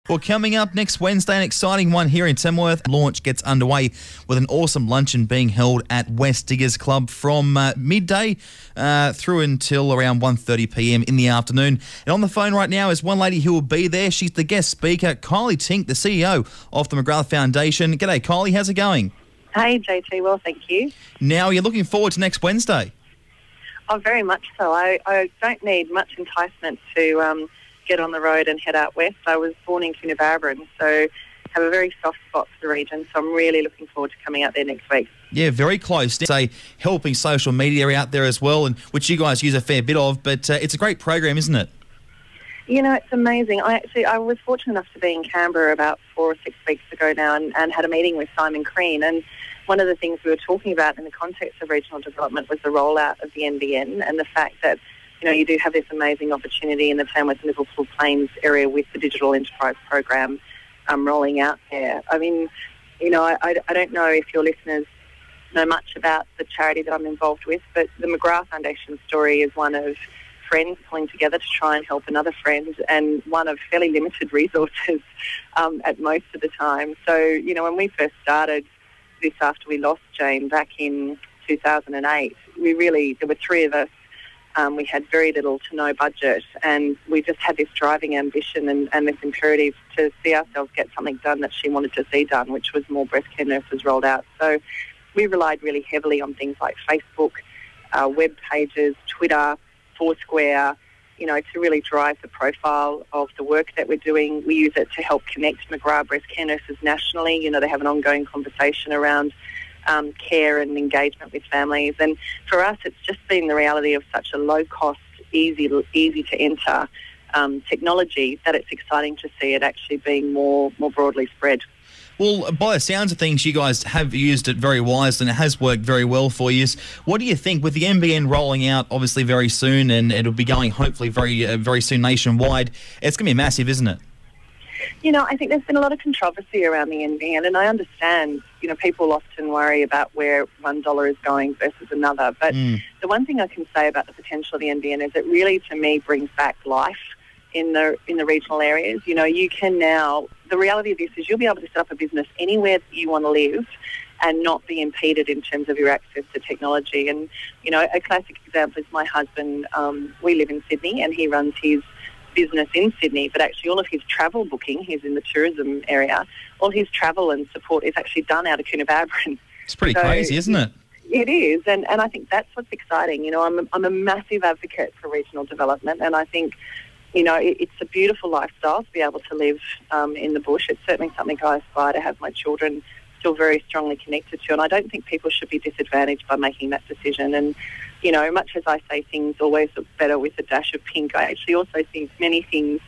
Well, coming up next Wednesday, an exciting one here in Tamworth. Launch gets underway with an awesome luncheon being held at West Diggers Club from midday through until around 1:30 p.m. in the afternoon. And on the phone right now is one lady who will be there. She's the guest speaker, Kylie Tink, the CEO of the McGrath Foundation. G'day, Kylie. How's it going? Hey, JT. Well, thank you. Now, you're looking forward to next Wednesday? Oh, very much so. I don't need much enticement to get on the road and head out west. I was born in Coonabarabran, so have a very soft spot for the region, so I'm really looking forward to coming out there next week. Yeah, very close. Say helping social media out there as well, and which you guys use a fair bit of, but it's a great program, isn't it? You know, it's amazing. I was fortunate enough to be in Canberra about 4 or 6 weeks ago now and had a meeting with Simon Crean, and one of the things we were talking about in the context of regional development was the rollout of the NBN and the fact that, you know, you do have this amazing opportunity in the Tamworth and Liverpool Plains area with the Digital Enterprise Program rolling out there. I mean, you know, I don't know if your listeners know much about the charity that I'm involved with, but the McGrath Foundation story is one of friends pulling together to try and help another friend, and one of fairly limited resources at most of the time. So, you know, when we first started this after we lost Jane back in 2008, there were three of us. We had very little to no budget, and we just had this driving ambition and this imperative to see ourselves get something done that she wanted to see done, which was more breast care nurses rolled out. So we relied really heavily on things like Facebook, web pages, Twitter, Foursquare, you know, to really drive the profile of the work that we're doing. We use it to help connect McGrath breast care nurses nationally. You know, they have an ongoing conversation around care and engagement with families. And for us, it's just been the reality of such a low-cost, easy to enter technology that it's exciting to see it actually being more broadly spread. Well, by the sounds of things, you guys have used it very wisely and it has worked very well for you. What do you think, with the NBN rolling out obviously very soon, and it'll be going hopefully very soon nationwide, it's going to be massive, isn't it? You know, I think there's been a lot of controversy around the NBN, and I understand, you know, people often worry about where $1 is going versus another. But the one thing I can say about the potential of the NBN is it really, to me, brings back life in the regional areas. You know, you can now, the reality of this is you'll be able to set up a business anywhere that you want to live and not be impeded in terms of your access to technology. And, you know, a classic example is my husband. We live in Sydney, and he runs his business in Sydney, but actually all of his travel booking, he's in the tourism area, all his travel and support is actually done out of Coonabarabran. It's pretty crazy, isn't it? It is, and I think that's what's exciting. You know, I'm a massive advocate for regional development, and I think, you know, it's a beautiful lifestyle to be able to live in the bush. It's certainly something I aspire to have my children still very strongly connected to, and I don't think people should be disadvantaged by making that decision. And, you know, much as I say things always look better with a dash of pink, I actually also think many things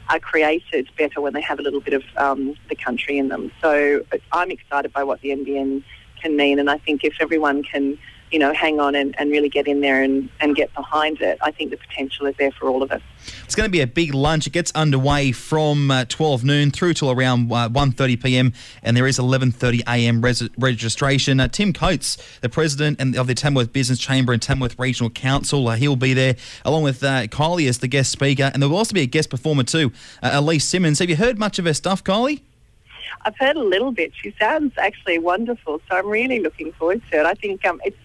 are created better when they have a little bit of the country in them. So I'm excited by what the NBN can mean, and I think if everyone can, you know, hang on and really get in there and get behind it, I think the potential is there for all of us. It's going to be a big lunch. It gets underway from 12 noon through till around 1:30 p.m, and there is 11:30 a.m. registration. Tim Coates, the president of the Tamworth Business Chamber and Tamworth Regional Council, he'll be there, along with Kylie as the guest speaker, and there will also be a guest performer too, Elise Simmons. Have you heard much of her stuff, Kylie? I've heard a little bit. She sounds actually wonderful, so I'm really looking forward to it. I think it's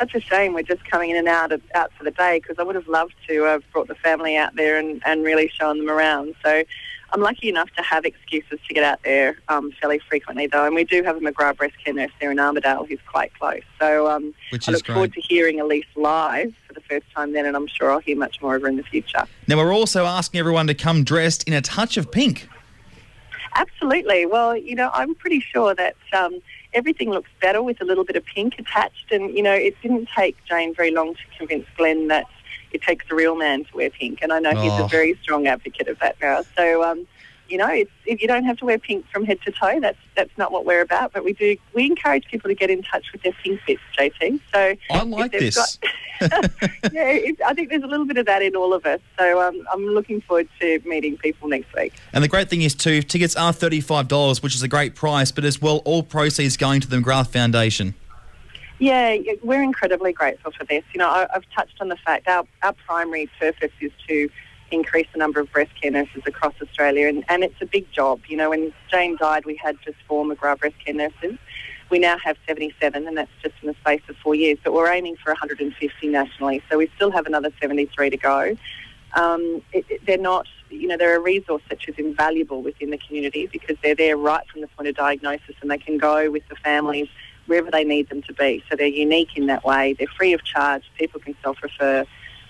such a shame we're just coming in and out for the day, because I would have loved to have brought the family out there and really shown them around. So I'm lucky enough to have excuses to get out there fairly frequently, though, and we do have a McGrath breast care nurse there in Armidale who's quite close. So I look forward to hearing Elise live for the first time then, and I'm sure I'll hear much more of her in the future. Now, we're also asking everyone to come dressed in a touch of pink. Absolutely. Well, you know, I'm pretty sure that everything looks better with a little bit of pink attached. And, you know, it didn't take Jane very long to convince Glenn that it takes a real man to wear pink. And I know he's a very strong advocate of that now. So, you know, if you don't have to wear pink from head to toe, that's not what we're about. But we encourage people to get in touch with their pink bits, JT. So I like this. I think there's a little bit of that in all of us. So I'm looking forward to meeting people next week. And the great thing is, too, tickets are $35, which is a great price, but as well, all proceeds going to the McGrath Foundation. Yeah, we're incredibly grateful for this. You know, I've touched on the fact our primary purpose is to increase the number of breast care nurses across Australia. And it's a big job. You know, when Jane died, we had just 4 McGrath breast care nurses. We now have 77, and that's just in the space of 4 years. But we're aiming for 150 nationally, so we still have another 73 to go. They're not, you know, they're a resource which is invaluable within the community because they're there right from the point of diagnosis, and they can go with the families wherever they need them to be. So they're unique in that way. They're free of charge. People can self-refer,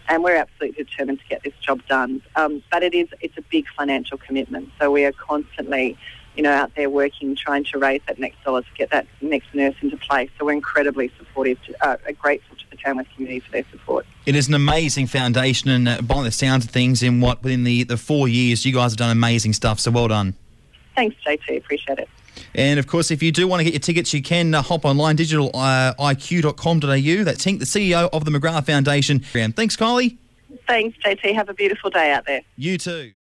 and we're absolutely determined to get this job done. But it's a big financial commitment. So we are constantly, you know, out there working, trying to raise that next dollar to get that next nurse into place. So we're incredibly supportive, grateful to the Tamworth community for their support. It is an amazing foundation, and by the sounds of things, within the 4 years, you guys have done amazing stuff. So well done. Thanks, JT. Appreciate it. And, of course, if you do want to get your tickets, you can hop online, digitaliq.com.au. That's Tink, the CEO of the McGrath Foundation. Thanks, Kylie. Thanks, JT. Have a beautiful day out there. You too.